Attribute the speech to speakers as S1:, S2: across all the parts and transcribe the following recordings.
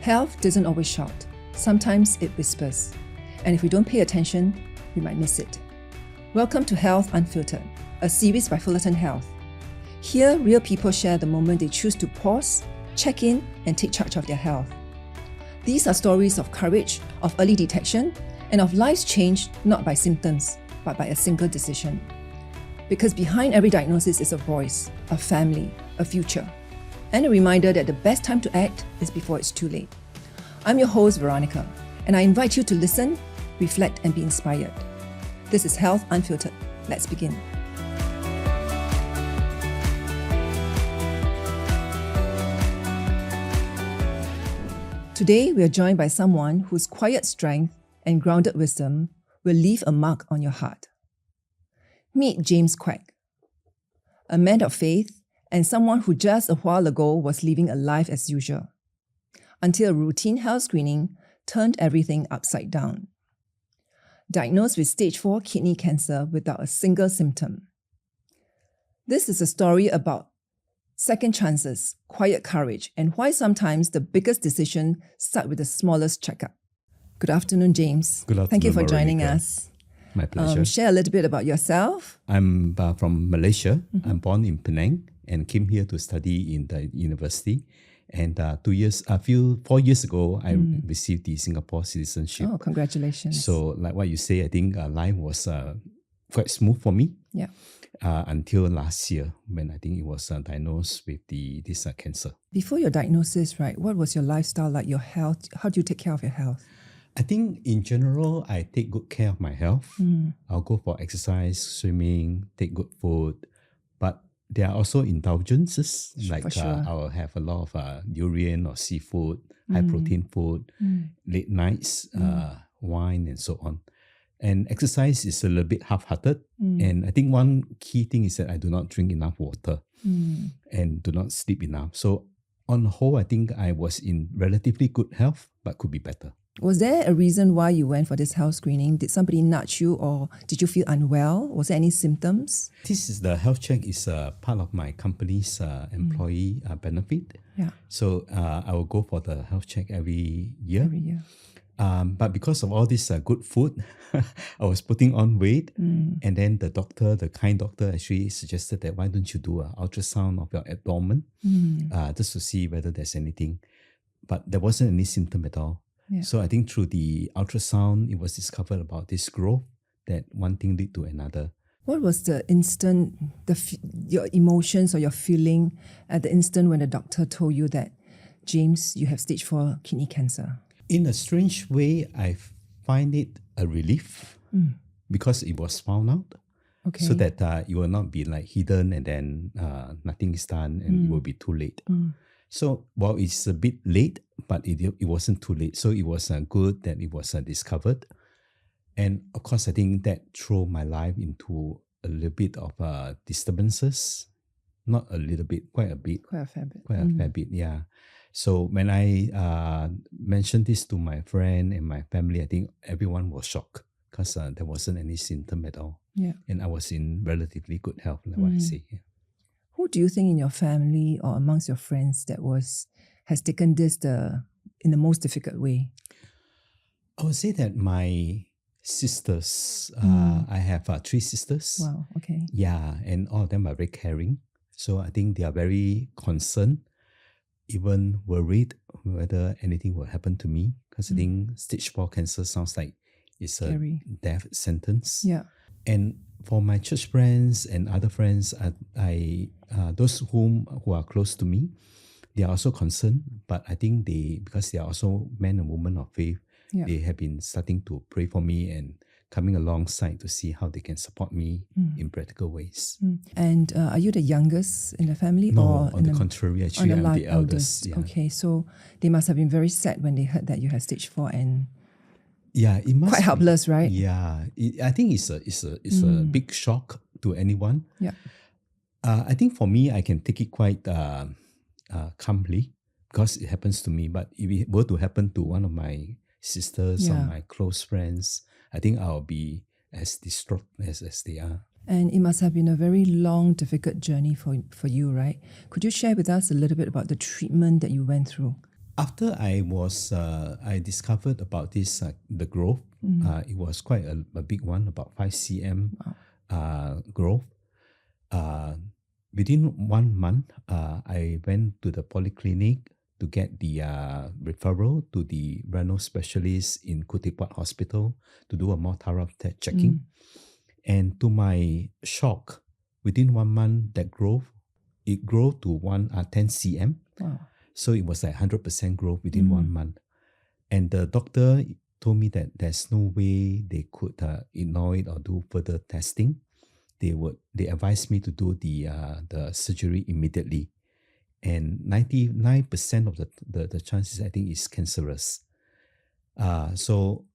S1: Health doesn't always shout. Sometimes it whispers. And if we don't pay attention, we might miss it. Welcome to Health Unfiltered, a series by Fullerton Health. Here, real people share the moment they choose to pause, check in, and take charge of their health. These are stories of courage, of early detection, and of lives changed not by symptoms, but by a single decision. Because behind every diagnosis is a voice, a family, a future, and a reminder that the best time to act is before it's too late. I'm your host, Veronica, and I invite you to listen, reflect, and be inspired. This is Health Unfiltered. Let's begin. Today, we are joined by someone whose quiet strength and grounded wisdom will leave a mark on your heart. Meet James Quek, a man of faith and someone who just a while ago was living a life as usual, until a routine health screening turned everything upside down. Diagnosed with stage 4 kidney cancer without a single symptom. This is a story about second chances, quiet courage, and why sometimes the biggest decision start with the smallest checkup. Good afternoon, James.
S2: Good afternoon,
S1: Thank you for
S2: Veronica.
S1: joining us.
S2: My pleasure.
S1: Share a little bit about yourself.
S2: I'm from Malaysia. I'm born in Penang and came here to study in the university. And 4 years ago, I received the Singapore citizenship.
S1: Oh, congratulations.
S2: So like what you say, I think life was quite smooth for me.
S1: Yeah.
S2: Until last year when I think it was diagnosed with this cancer.
S1: Before your diagnosis, right, what was your lifestyle like, your health? How do you take care of your health?
S2: I think in general, I take good care of my health. I'll go for exercise, swimming, take good food. But there are also indulgences. Like
S1: sure.
S2: I'll have a lot of durian or seafood, high protein food, late nights, wine and so on. And exercise is a little bit half-hearted. And I think one key thing is that I do not drink enough water and do not sleep enough. So on the whole, I think I was in relatively good health, but could be better.
S1: Was there a reason why you went for this health screening? Did somebody nudge you or did you feel unwell? Was there any symptoms?
S2: This is the health check is part of my company's employee benefit.
S1: Yeah.
S2: So I will go for the health check every year.
S1: Every year.
S2: But because of all this good food, I was putting on weight. And then the kind doctor actually suggested that why don't you do an ultrasound of your abdomen just to see whether there's anything. But there wasn't any symptom at all. Yeah. So I think through the ultrasound, it was discovered about this growth that one thing led to another.
S1: What was the instant, your emotions or your feeling at the instant when the doctor told you that, James, you have stage 4 kidney cancer?
S2: In a strange way, I find it a relief because it was found out.
S1: Okay.
S2: So that it will not be like hidden and then nothing is done and it will be too late. So while it's a bit late, but it wasn't too late. So it was good that it was discovered. And of course, I think that threw my life into a little bit of disturbances. Not a little bit, quite a bit.
S1: Quite a fair bit.
S2: Quite a fair bit, yeah. So when I mentioned this to my friend and my family, I think everyone was shocked because there wasn't any symptom at all.
S1: Yeah.
S2: And I was in relatively good health, like what I say. Yeah.
S1: Who do you think in your family or amongst your friends that has taken this in the most difficult way?
S2: I would say that my sisters, I have 3 sisters.
S1: Wow, okay.
S2: Yeah, and all of them are very caring. So I think they are very concerned, even worried whether anything will happen to me. Because I think stage 4 cancer sounds like it's
S1: Scary.
S2: A death sentence.
S1: Yeah.
S2: And for my church friends and other friends, those who are close to me, they are also concerned. But I think because they are also men and women of faith, they have been starting to pray for me and coming alongside to see how they can support me in practical ways.
S1: And are you the youngest in the family?
S2: No,
S1: or
S2: on the contrary, actually, I'm the eldest. Yeah.
S1: Okay, so they must have been very sad when they heard that you had stage 4 and
S2: it must
S1: quite helpless, right?
S2: Yeah, I think it's a big shock to anyone.
S1: Yeah.
S2: I think for me, I can take it quite calmly because it happens to me. But if it were to happen to one of my sisters or my close friends, I think I'll be as distraught as they are.
S1: And it must have been a very long, difficult journey for you, right? Could you share with us a little bit about the treatment that you went through?
S2: After I discovered about this, the growth, it was quite a big one, about 5 cm growth. Within 1 month, I went to the polyclinic to get the referral to the renal specialist in Kutipwat Hospital to do a more thorough checking. And to my shock, within 1 month, that growth, it grew to 10 cm.
S1: Wow.
S2: So it was like 100% growth within 1 month. And the doctor told me that there's no way they could ignore it or do further testing. They advised me to do the surgery immediately. And 99% of the chances, I think, is cancerous. So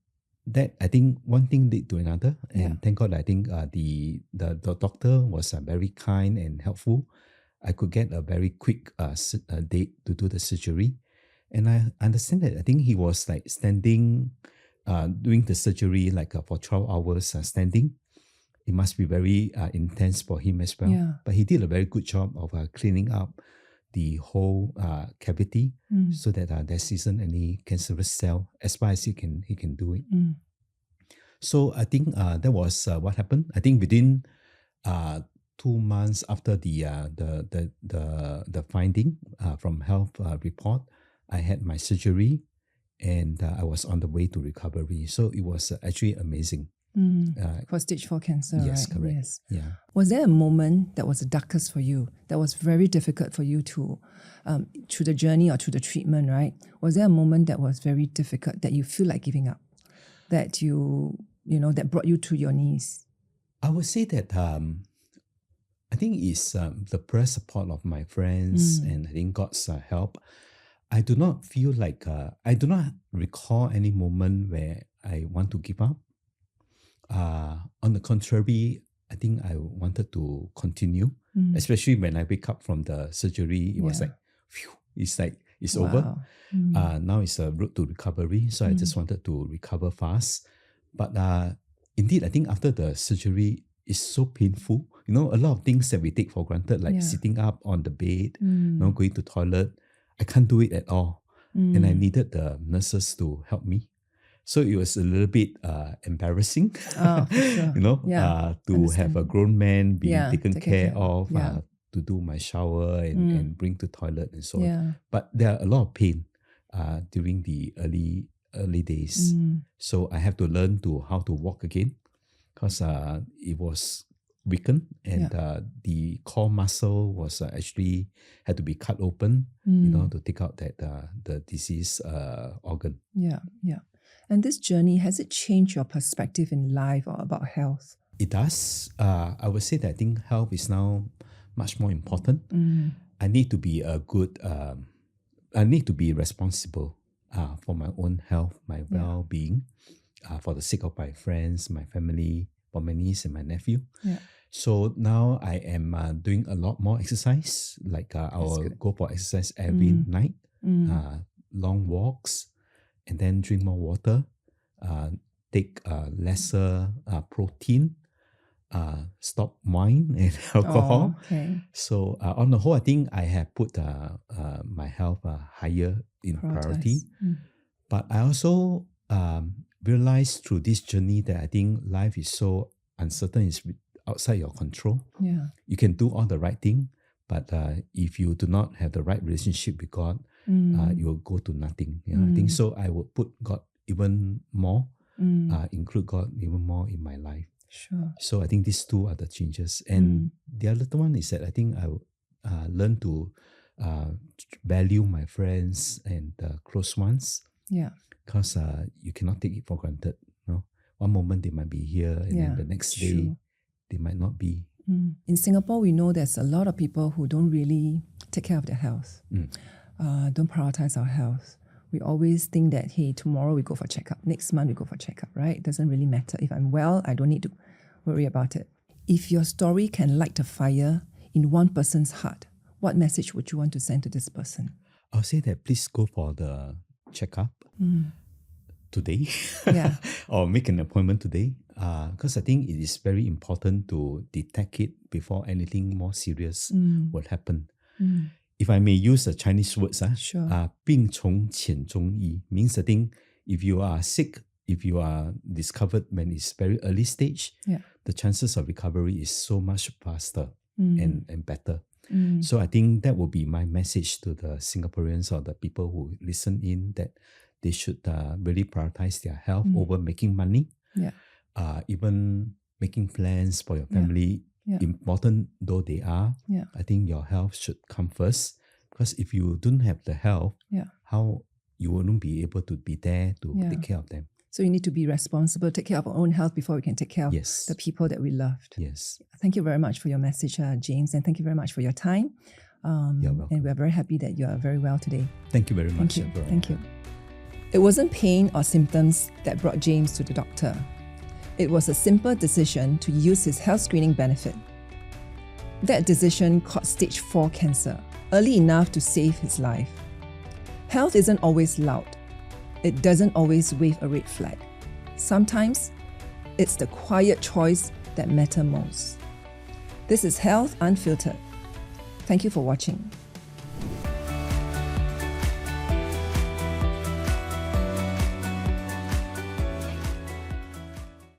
S2: that, I think, one thing led to another. And thank God, I think the doctor was very kind and helpful. I could get a very quick date to do the surgery. And I understand that I think he was like standing, doing the surgery like for 12 hours standing. It must be very intense for him as well.
S1: Yeah.
S2: But he did a very good job of cleaning up the whole cavity so that there isn't any cancerous cell as far as he can do it. So I think that was what happened. I think within 2 months after the finding from health report, I had my surgery and I was on the way to recovery. So it was actually amazing.
S1: For stage 4 cancer,
S2: yes,
S1: right?
S2: correct.
S1: Yes.
S2: Yeah.
S1: Was there a moment that was the darkest for you, that was very difficult for you to, through the journey or through the treatment, right? Was there a moment that was very difficult that you feel like giving up, that that brought you to your knees?
S2: I would say that I think it's the prayer support of my friends and I think God's help. I do not feel like, I do not recall any moment where I want to give up. On the contrary, I think I wanted to continue, especially when I wake up from the surgery. It was like, phew, it's over. Now it's a road to recovery. So I just wanted to recover fast. But indeed, I think after the surgery, it's so painful. A lot of things that we take for granted, like sitting up on the bed, going to toilet, I can't do it at all. And I needed the nurses to help me. So it was a little bit embarrassing,
S1: For sure.
S2: To have a grown man being taken care of,
S1: Yeah.
S2: to do my shower and bring to toilet and so on.
S1: Yeah.
S2: But there are a lot of pain during the early days. So I have to learn how to walk again because it was weakened and the core muscle was actually had to be cut open, to take out that the disease organ.
S1: Yeah. And this journey, has it changed your perspective in life or about health?
S2: It does. I would say that I think health is now much more important. I need to be I need to be responsible for my own health, my well-being, for the sake of my friends, my family, for my niece and my nephew.
S1: Yeah.
S2: So now I am doing a lot more exercise. Like I will go for exercise every night, long walks, and then drink more water, take lesser protein, stop wine and alcohol.
S1: Okay.
S2: So on the whole, I think I have put my health higher in priority. But I also realized through this journey that I think life is so uncertain, it's outside your control.
S1: Yeah.
S2: You can do all the right thing, but if you do not have the right relationship with God, you will go to nothing. I think so. I would put God even more, include God even more in my life.
S1: Sure.
S2: So I think these two are the changes. And the other one is that I think I will learn to value my friends and close ones.
S1: Yeah.
S2: Because you cannot take it for granted. One moment they might be here and then the next day they might not be.
S1: In Singapore, we know there's a lot of people who don't really take care of their health, don't prioritize our health. We always think that, hey, tomorrow we go for checkup, next month we go for checkup, right? It doesn't really matter. If I'm well, I don't need to worry about it. If your story can light a fire in one person's heart, what message would you want to send to this person?
S2: I'll say that please go for the checkup today or make an appointment today because I think it is very important to detect it before anything more serious will happen. if I may use the Chinese words,
S1: Sure.
S2: 病从浅中医 means the thing, if you are sick, if you are discovered when it's very early stage,
S1: Yeah.
S2: the chances of recovery is so much faster and better.
S1: Mm.
S2: So I think that will be my message to the Singaporeans or the people who listen in, that they should really prioritize their health over making money.
S1: Yeah.
S2: Even making plans for your family, important though they are, I think your health should come first. Because if you don't have the health, how you wouldn't be able to be there to take care of them.
S1: So you need to be responsible, take care of our own health before we can take care of the people that we loved.
S2: Yes.
S1: Thank you very much for your message, James, and thank you very much for your time.
S2: You're welcome.
S1: And we're very happy that you are very well today.
S2: Thank you very much.
S1: Thank you. Thank you. It wasn't pain or symptoms that brought James to the doctor. It was a simple decision to use his health screening benefit. That decision caught stage 4 cancer, early enough to save his life. Health isn't always loud. It doesn't always wave a red flag. Sometimes, it's the quiet choice that matters most. This is Health Unfiltered. Thank you for watching.